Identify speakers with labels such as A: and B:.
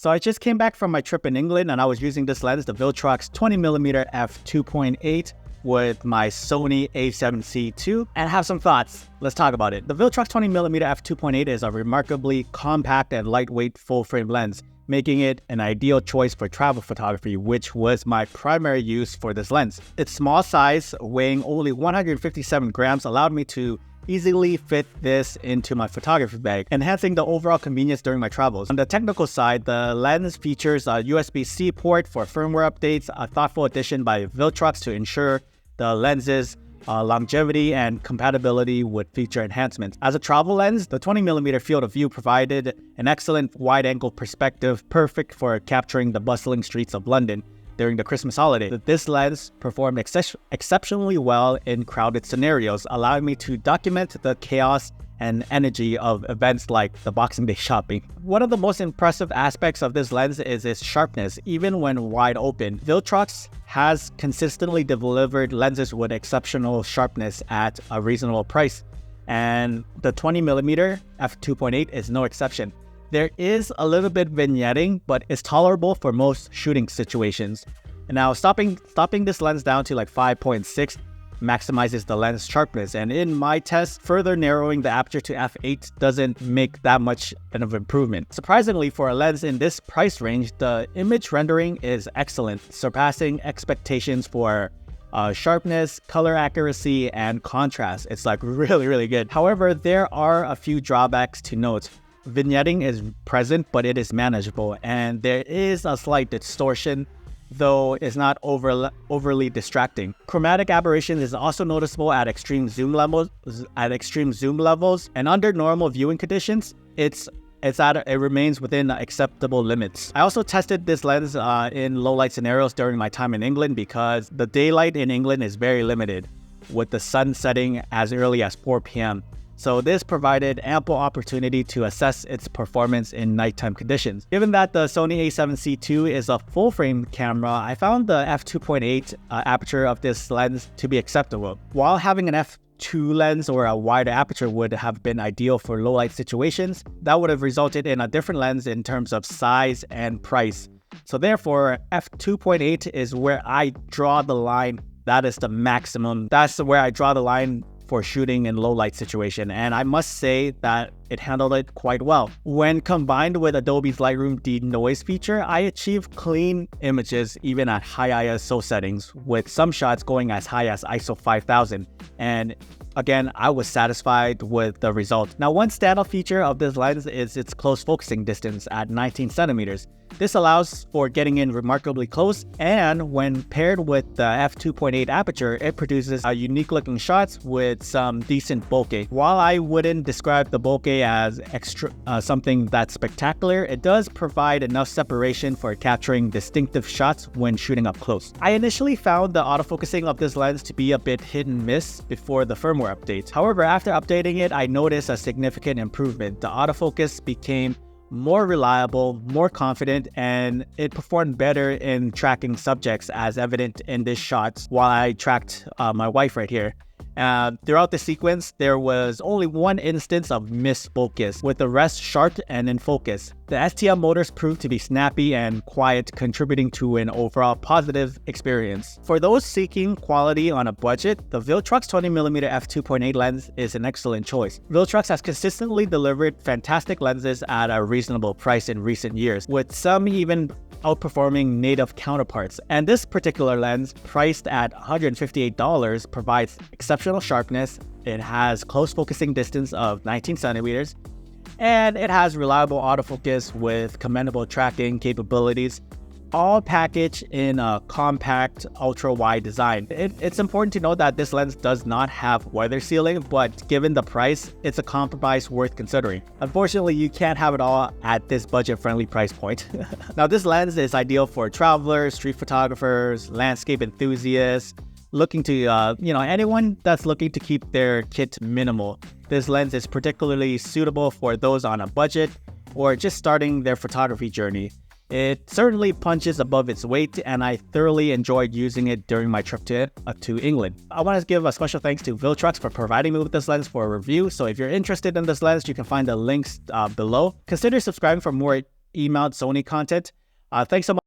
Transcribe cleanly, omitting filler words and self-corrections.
A: So I just came back from my trip in England and I was using this lens, the Viltrox 20mm f2.8 with my Sony a7C II, and have some thoughts. Let's talk about it. The Viltrox 20mm f2.8 is a remarkably compact and lightweight full-frame lens, making it an ideal choice for travel photography, which was my primary use for this lens. Its small size, weighing only 157 grams, allowed me to easily fit this into my photography bag, enhancing the overall convenience during my travels. On the technical side, the lens features a USB-C port for firmware updates, a thoughtful addition by Viltrox to ensure the lens's longevity and compatibility with feature enhancements. As a travel lens, the 20mm field of view provided an excellent wide-angle perspective, perfect for capturing the bustling streets of London during the Christmas holiday. This lens performed exceptionally well in crowded scenarios, allowing me to document the chaos and energy of events like the Boxing Day shopping. One of the most impressive aspects of this lens is its sharpness, even when wide open. Viltrox has consistently delivered lenses with exceptional sharpness at a reasonable price, and the 20mm f2.8 is no exception. There is a little bit vignetting, but it's tolerable for most shooting situations. And now stopping this lens down to like 5.6 maximizes the lens sharpness, and in my test, further narrowing the aperture to f8 doesn't make that much of an improvement. Surprisingly, for a lens in this price range, the image rendering is excellent, surpassing expectations for sharpness, color accuracy, and contrast. It's like really good. However, there are a few drawbacks to note. Vignetting is present, but it is manageable, and there is a slight distortion, though it's not overly distracting. Chromatic aberration is also noticeable at extreme zoom levels, and under normal viewing conditions, it remains within acceptable limits. I also tested this lens in low light scenarios during my time in England because the daylight in England is very limited, with the sun setting as early as 4 p.m. So this provided ample opportunity to assess its performance in nighttime conditions. Given that the Sony a7C II is a full-frame camera, I found the f2.8 aperture of this lens to be acceptable. While having an f2 lens or a wider aperture would have been ideal for low-light situations, that would have resulted in a different lens in terms of size and price. So therefore, f2.8 is where I draw the line. That is the maximum. That's where I draw the line for shooting in low light situation, and I must say that it handled it quite well. When combined with Adobe's Lightroom denoise feature, I achieved clean images even at high ISO settings, with some shots going as high as ISO 5000. And again, I was satisfied with the result. Now, one standout feature of this lens is its close focusing distance at 19 centimeters. This allows for getting in remarkably close, and when paired with the f2.8 aperture, it produces a unique looking shots with some decent bokeh. While I wouldn't describe the bokeh as something that's spectacular, it does provide enough separation for capturing distinctive shots when shooting up close. I initially found the autofocusing of this lens to be a bit hit and miss before the firmware updates. However, after updating it, I noticed a significant improvement. The autofocus became more reliable, more confident, and it performed better in tracking subjects, as evident in this shot while I tracked my wife right here. Throughout the sequence, there was only one instance of missed focus, with the rest sharp and in focus. The STL motors proved to be snappy and quiet, contributing to an overall positive experience. For those seeking quality on a budget, the Viltrox 20mm f2.8 lens is an excellent choice. Viltrox has consistently delivered fantastic lenses at a reasonable price in recent years, with some even outperforming native counterparts. And this particular lens, priced at $158, provides exceptional sharpness. It has close focusing distance of 19 centimeters, and it has reliable autofocus with commendable tracking capabilities, all packaged in a compact ultra-wide design. It's important to note that this lens does not have weather sealing, but given the price, it's a compromise worth considering. Unfortunately, you can't have it all at this budget-friendly price point. Now, this lens is ideal for travelers, street photographers, landscape enthusiasts, looking to, anyone that's looking to keep their kit minimal. This lens is particularly suitable for those on a budget or just starting their photography journey. It certainly punches above its weight, and I thoroughly enjoyed using it during my trip to England. I want to give a special thanks to Viltrox for providing me with this lens for a review. So if you're interested in this lens, you can find the links below. Consider subscribing for more emailed Sony content. Thanks so much.